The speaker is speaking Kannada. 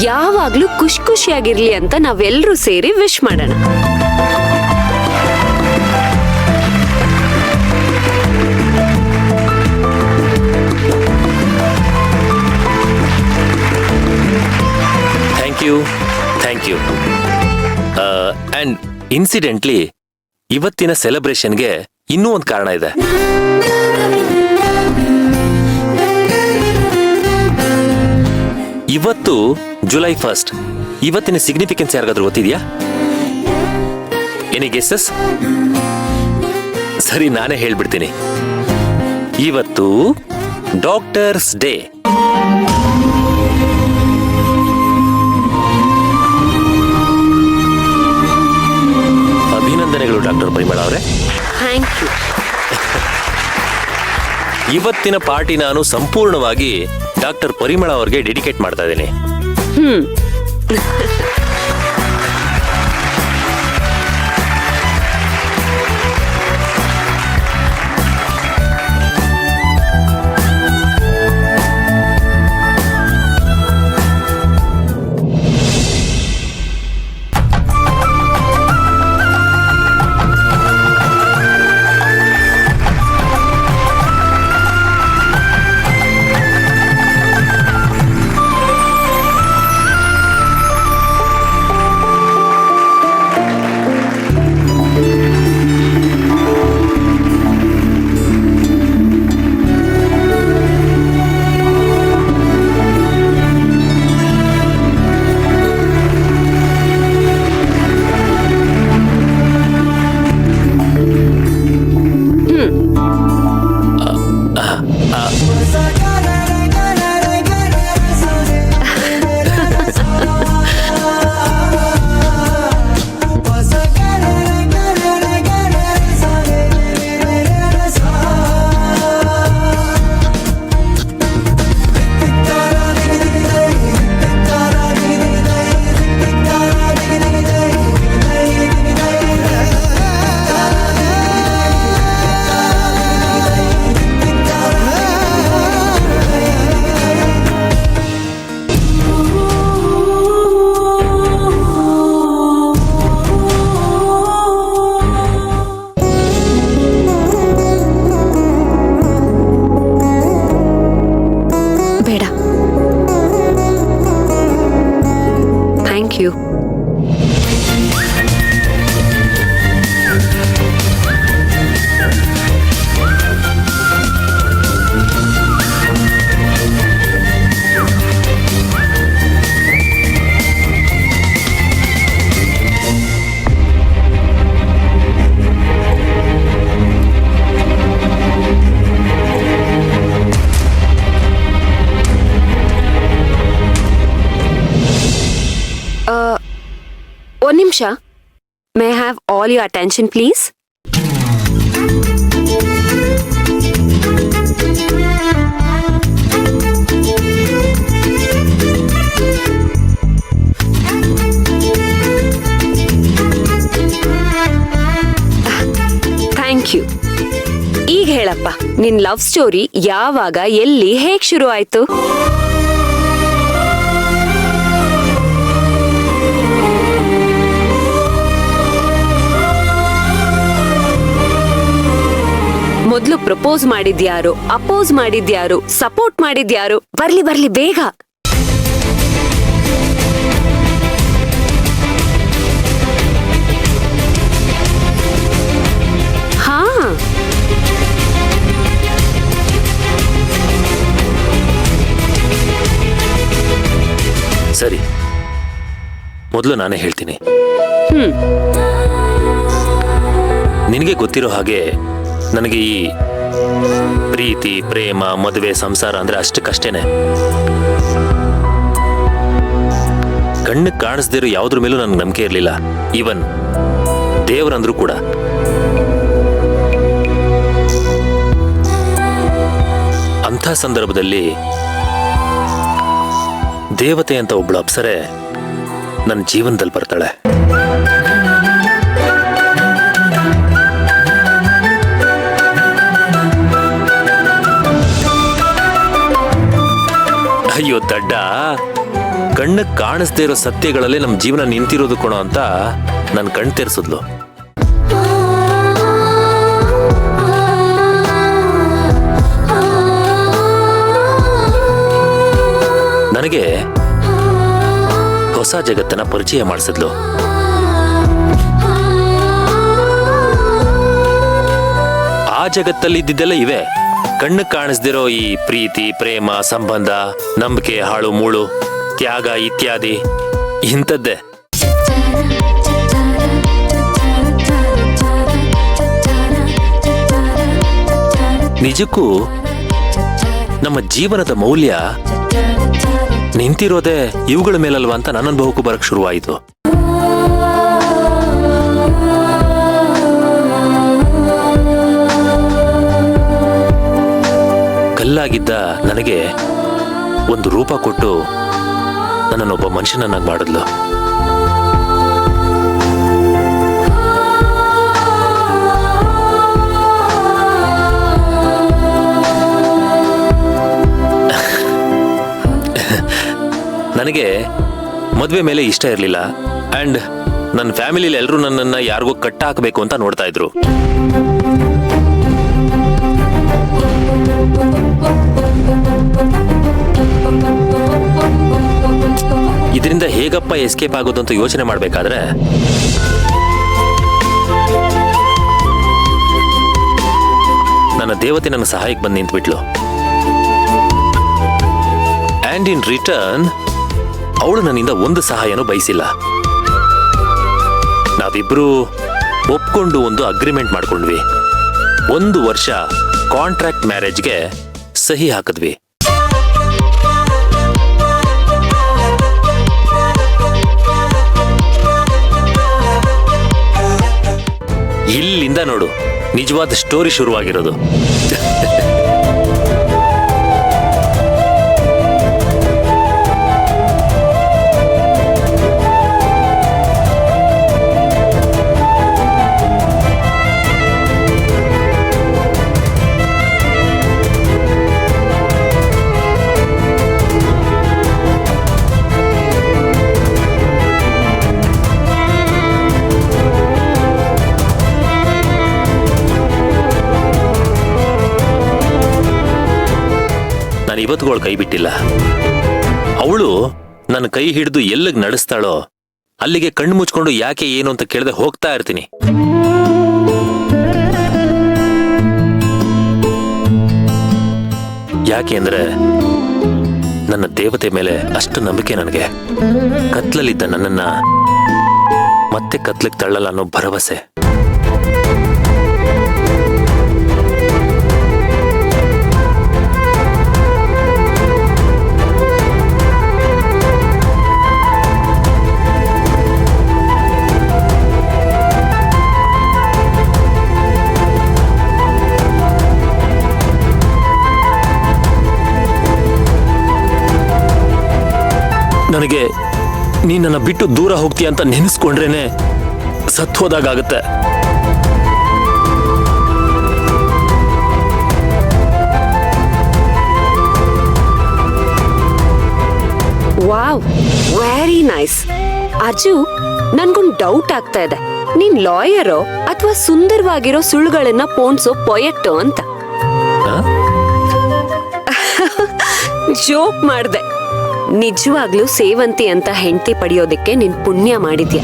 ಯಾವಾಗ್ಲೂ ಖುಷಿಯಾಗಿರ್ಲಿ ಅಂತ ನಾವೆಲ್ಲರೂ ಸೇರಿ ವಿಶ್ ಮಾಡೋಣ. Thank you. ಅಂಡ್ ಇನ್ಸಿಡೆಂಟ್ಲಿ ಇವತ್ತಿನ ಸೆಲೆಬ್ರೇಷನ್ಗೆ ಇನ್ನೂ ಒಂದು ಕಾರಣ ಇದೆ. ಇವತ್ತು ಜುಲೈ 1. ಇವತ್ತಿನ ಸಿಗ್ನಿಫಿಕೆನ್ಸ್ ಯಾರಿಗಾದ್ರೂ ಗೊತ್ತಿದ್ಯಾ? Any guesses? ಸರಿ, ನಾನೇ ಹೇಳ್ಬಿಡ್ತೀನಿ. ಇವತ್ತು ಡಾಕ್ಟರ್ಸ್ ಡೇ. ಅಭಿನಂದನೆಗಳು ಡಾಕ್ಟರ್ ಪರಿಮಳ ಅವರೇ. Thank you. ಇವತ್ತಿನ ಪಾರ್ಟಿ ನಾನು ಸಂಪೂರ್ಣವಾಗಿ ಡಾಕ್ಟರ್ ಪರಿಮಳ ಅವರಿಗೆ ಡೆಡಿಕೇಟ್ ಮಾಡ್ತಾ ಇದ್ದೀನಿ. ಒಂದು ನಿಮಿಷ. May I have all your attention please? Thank you. ಈಗ ಹೇಳಪ್ಪ, ನಿನ್ ಲವ್ ಸ್ಟೋರಿ ಯಾವಾಗ, ಎಲ್ಲಿ, ಹೇಗ್ ಶುರು ಆಯ್ತು? ಮೊದ್ಲು ಪ್ರಪೋಸ್ ಮಾಡಿದ್ಯಾರು, ಅಪೋಸ್ ಮಾಡಿದ್ಯಾರು, ಸಪೋರ್ಟ್ ಮಾಡಿದ್ಯಾರು? ಬರ್ಲಿ ಬೇಗ. ಹಾ, ಸರಿ, ಮೊದಲು ನಾನೇ ಹೇಳ್ತೀನಿ. ನಿನಗೆ ಗೊತ್ತಿರೋ ಹಾಗೆ ನನಗೆ ಈ ಪ್ರೀತಿ, ಪ್ರೇಮ, ಮದುವೆ, ಸಂಸಾರ ಅಂದ್ರೆ ಅಷ್ಟಕ್ಕಷ್ಟೇನೆ. ಕಣ್ಣಿಗೆ ಕಾಣಿಸ್ದಿರೋ ಯಾವುದ್ರ ಮೇಲೂ ನನಗೆ ನಂಬಿಕೆ ಇರಲಿಲ್ಲ. ಈವನ್ ದೇವರಂದ್ರೂ ಕೂಡ. ಅಂಥ ಸಂದರ್ಭದಲ್ಲಿ ದೇವತೆ ಅಂತ ಒಬ್ಳು ಅಪ್ಸರೆ ನನ್ನ ಜೀವನದಲ್ಲಿ ಬರ್ತಾಳೆ. ಅಯ್ಯೋ ದಡ್ಡ, ಕಣ್ಣಕ್ಕೆ ಕಾಣಿಸ್ದೇ ಇರೋ ಸತ್ಯಗಳಲ್ಲೇ ನಮ್ಮ ಜೀವನ ನಿಂತಿರೋದು ಕಣೋ ಅಂತ ನನ್ನ ಕಣ್ ತೆರೆಸಿದ್ಲು. ನನಗೆ ಹೊಸ ಜಗತ್ತನ್ನ ಪರಿಚಯ ಮಾಡಿಸಿದ್ಲು. ಆ ಜಗತ್ತಲ್ಲಿ ಇದ್ದಿದ್ದೆಲ್ಲ ಇವೆ, ಕಣ್ಣು ಕಾಣಿಸ್ದಿರೋ ಈ ಪ್ರೀತಿ, ಪ್ರೇಮ, ಸಂಬಂಧ, ನಂಬಿಕೆ, ಹಾಳು ಮೂಳು, ತ್ಯಾಗ ಇತ್ಯಾದಿ ಇಂಥದ್ದೇ. ನಿಜಕ್ಕೂ ನಮ್ಮ ಜೀವನದ ಮೌಲ್ಯ ನಿಂತಿರೋದೇ ಇವುಗಳ ಮೇಲಲ್ವಾ ಅಂತ ನನ್ನ ಅನುಭವಕ್ಕೂ ಬರಕ್ ಶುರುವಾಯಿತು. ಕಲ್ಲಾಗಿದ್ದ ನನಗೆ ಒಂದು ರೂಪ ಕೊಟ್ಟು ನನ್ನನ್ನೊಬ್ಬ ಮನುಷ್ಯನನ್ನಾಗಿ ಮಾಡಿದ್ಲು. ನನಗೆ ಮದುವೆ ಮೇಲೆ ಇಷ್ಟ ಇರಲಿಲ್ಲ ಅಂಡ್ ನನ್ನ ಫ್ಯಾಮಿಲಿಲಿ ಎಲ್ಲರೂ ನನ್ನನ್ನು ಯಾರಿಗೂ ಕಟ್ಟ ಹಾಕಬೇಕು ಅಂತ ನೋಡ್ತಾ ಇದ್ರು. ಇದರಿಂದ ಹೇಗಪ್ಪ ಎಸ್ಕೇಪ್ ಆಗೋದು ಅಂತ ಯೋಚನೆ ಮಾಡಬೇಕಾದ್ರೆ ನನ್ನ ದೇವತೆ ನನ್ನ ಸಹಾಯಕ್ಕೆ ಬಂದು ನಿಂತ್ಬಿಟ್ಲು. ಆ್ಯಂಡ್ ಇನ್ ರಿಟರ್ನ್ ಅವಳು ನನ್ನಿಂದ ಒಂದು ಸಹಾಯನೂ ಬಯಸಿಲ್ಲ. ನಾವಿಬ್ರು ಒಪ್ಕೊಂಡು ಒಂದು ಅಗ್ರಿಮೆಂಟ್ ಮಾಡ್ಕೊಂಡ್ವಿ. 1 ವರ್ಷ ಕಾಂಟ್ರಾಕ್ಟ್ ಮ್ಯಾರೇಜ್ಗೆ ಸಹಿ ಹಾಕಿದ್ವಿ. ಇಲ್ಲಿಂದ ನೋಡು ನಿಜವಾದ ಸ್ಟೋರಿ ಶುರುವಾಗಿರೋದು. ನಾನು ಇವತ್ತುಗಳು ಕೈ ಬಿಟ್ಟಿಲ್ಲ. ಅವಳು ನನ್ನ ಕೈ ಹಿಡಿದು ಎಲ್ಲಿಗೆ ನಡೆಸ್ತಾಳೋ ಅಲ್ಲಿಗೆ ಕಣ್ಣು ಮುಚ್ಕೊಂಡು ಯಾಕೆ ಏನು ಅಂತ ಕೇಳದೆ ಹೋಗ್ತಾ ಇರ್ತೀನಿ. ಯಾಕೆ ಅಂದ್ರೆ ನನ್ನ ದೇವತೆ ಮೇಲೆ ಅಷ್ಟು ನಂಬಿಕೆ ನನಗೆ. ಕತ್ಲಲ್ಲಿದ್ದ ನನ್ನನ್ನ ಮತ್ತೆ ಕತ್ಲಿಗೆ ತಳ್ಳಲ್ಲ ಅನ್ನೋ ಭರವಸೆ. ನನಗೆ ನೀನ್ ನನ್ನ ಬಿಟ್ಟು ದೂರ ಹೋಗ್ತೀಯ ಅಂತ ನೆನೆಸ್ಕೊಂಡ್ರೇನೆ ಸತ್ ಹೋದಾಗತ್ತೆ. Wow, very nice. ಅರ್ಜು, ನನ್ಗೊಂದು ಡೌಟ್ ಆಗ್ತಾ ಇದೆ. ನೀನ್ ಲಾಯರೋ ಅಥವಾ ಸುಂದರವಾಗಿರೋ ಸುಳ್ಳುಗಳನ್ನ ಪೋಣಿಸೋ ಪೊಯೆಟ್ಟೋ ಅಂತ. ಜೋಕ್ ಮಾಡ್ದೆ. ನಿಜವಾಗ್ಲೂ ಸೇವಂತಿ ಅಂತ ಹೆಂಡತಿ ಪಡೆಯೋದಕ್ಕೆ ನೀನ್ ಪುಣ್ಯ ಮಾಡಿದ್ಯಾ.